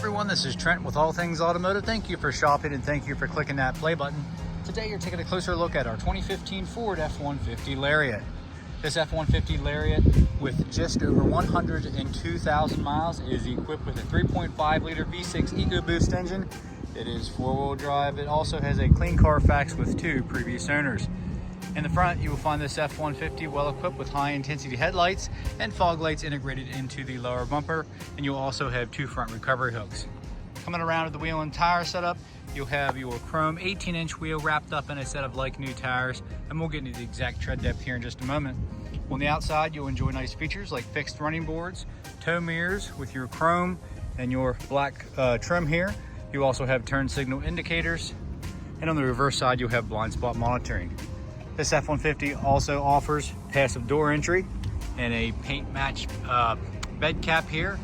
everyone, this is Trent with All Things Automotive. Thank you for shopping and thank you for clicking that play button. Today you're taking a closer look at our 2015 Ford F-150 Lariat. This F-150 Lariat, with just over 102,000 miles, is equipped with a 3.5 liter V6 EcoBoost engine. It is four-wheel drive. It also has a clean CARFAX with 2 previous owners. In the front, you will find this F-150 well equipped with high-intensity headlights and fog lights integrated into the lower bumper, and you'll also have 2 front recovery hooks. Coming around with the wheel and tire setup, you'll have your chrome 18-inch wheel wrapped up in a set of like-new tires, and we'll get into the exact tread depth here in just a moment. On the outside, you'll enjoy nice features like fixed running boards, tow mirrors with your chrome and your black trim here. You also have turn signal indicators, and on the reverse side, you'll have blind spot monitoring. This F-150 also offers passive door entry and a paint match bed cap here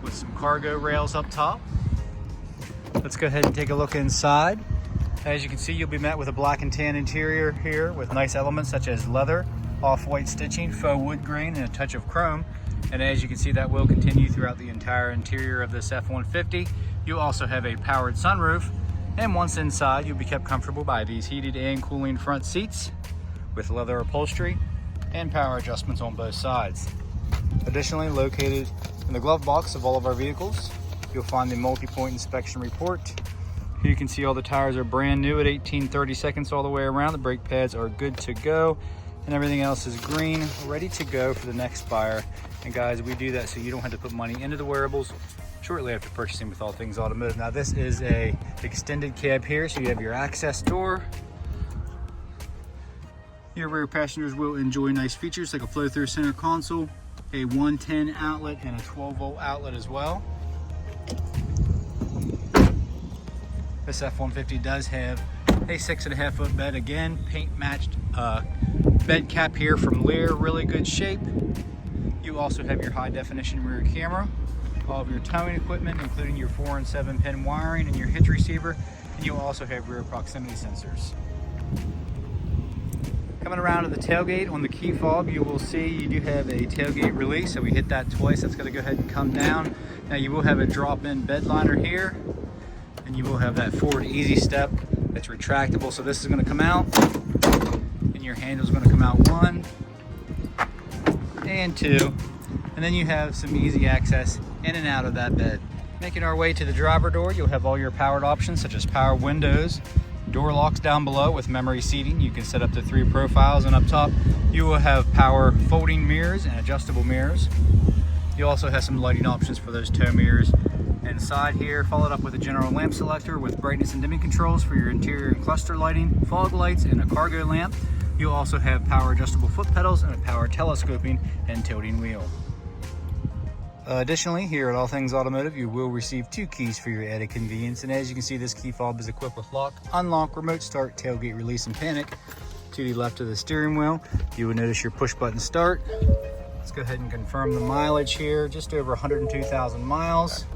with some cargo rails up top. Let's go ahead and take a look inside. As you can see, you'll be met with a black and tan interior here with nice elements such as leather, off-white stitching, faux wood grain, and a touch of chrome. And as you can see, that will continue throughout the entire interior of this F-150. You also have a powered sunroof. And once inside, you'll be kept comfortable by these heated and cooling front seats with leather upholstery and power adjustments on both sides. Additionally, located in the glove box of all of our vehicles, you'll find the multi-point inspection report. Here you can see all the tires are brand new at 18/30 seconds all the way around. The brake pads are good to go, and everything else is green, ready to go for the next buyer. And guys, we do that so you don't have to put money into the wearables shortly after purchasing with All Things Automotive. Now this is a extended cab here, so you have your access door. Your rear passengers will enjoy nice features like a flow-through center console, a 110 outlet, and a 12-volt outlet as well. This F-150 does have a 6.5 foot bed, again, paint matched bed cap here from Lariat, really good shape. You also have your high definition rear camera, all of your towing equipment, including your 4 and 7 pin wiring and your hitch receiver, and you'll also have rear proximity sensors. Coming around to the tailgate, on the key fob, you will see you do have a tailgate release, so we hit that twice. That's going to go ahead and come down. Now you will have a drop-in bed liner here, and you will have that forward easy step that's retractable, so this is going to come out, and your handle is going to come out 1 and 2, and then you have some easy access in and out of that bed. Making our way to the driver door, you'll have all your powered options such as power windows, door locks down below with memory seating. You can set up to 3 profiles, and up top you will have power folding mirrors and adjustable mirrors. You also have some lighting options for those tow mirrors inside here, followed up with a general lamp selector with brightness and dimming controls for your interior and cluster lighting, fog lights, and a cargo lamp. You'll also have power adjustable foot pedals and a power telescoping and tilting wheel. Additionally, here at All Things Automotive, you will receive 2 keys for your added convenience. And as you can see, this key fob is equipped with lock, unlock, remote start, tailgate release, and panic. To the left of the steering wheel, you will notice your push button start. Let's go ahead and confirm the mileage here, just over 102,000 miles.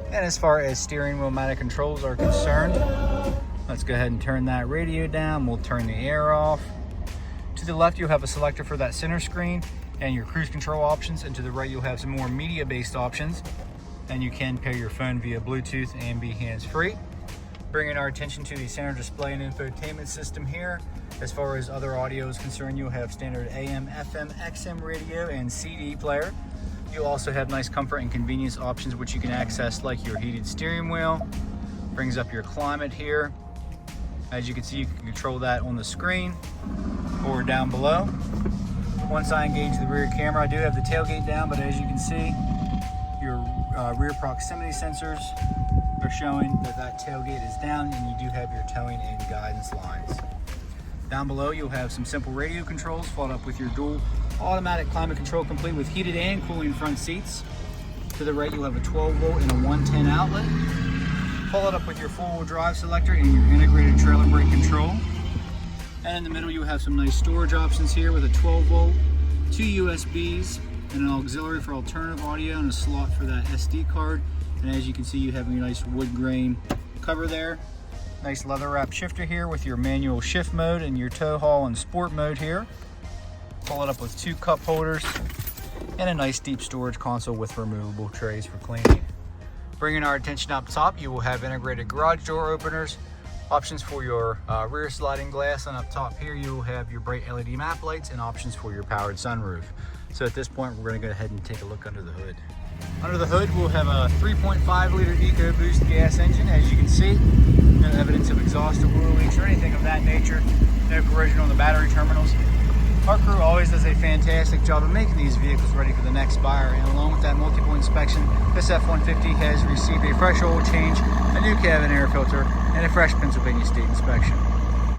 And as far as steering wheel mounted controls are concerned, let's go ahead and turn that radio down. We'll turn the air off. To the left, you'll have a selector for that center screen and your cruise control options, and to the right you'll have some more media-based options, and you can pair your phone via Bluetooth and be hands-free. Bringing our attention to the center display and infotainment system here. As far as other audio is concerned, you'll have standard AM, FM, XM radio, and CD player. You'll also have nice comfort and convenience options which you can access, like your heated steering wheel. Brings up your climate here. As you can see, you can control that on the screen or down below. Once I engage the rear camera, I do have the tailgate down, but as you can see, your rear proximity sensors are showing that that tailgate is down, and you do have your towing and guidance lines. Down below, you'll have some simple radio controls, followed up with your dual automatic climate control, complete with heated and cooling front seats. To the right, you'll have a 12-volt and a 110 outlet, followed up with your 4-wheel drive selector and your integrated trailer brake control. And in the middle, you'll have some nice storage options here with a 12-volt, 2 USBs, and an auxiliary for alternative audio, and a slot for that SD card. And as you can see, you have a nice wood grain cover there. Nice leather wrap shifter here with your manual shift mode and your tow haul and sport mode here. Followed up with 2 cup holders and a nice deep storage console with removable trays for cleaning. Bringing our attention up top, you will have integrated garage door openers, options for your rear sliding glass, and up top here you will have your bright LED map lights and options for your powered sunroof. So at this point, we're going to go ahead and take a look under the hood. Under the hood, we'll have a 3.5 liter EcoBoost gas engine. As you can see, no evidence of exhaust or oil leaks or anything of that nature. No corrosion on the battery terminals. Our crew always does a fantastic job of making these vehicles ready for the next buyer, and along with that multiple inspection, this F-150 has received a fresh oil change, a new cabin air filter, and a fresh Pennsylvania state inspection.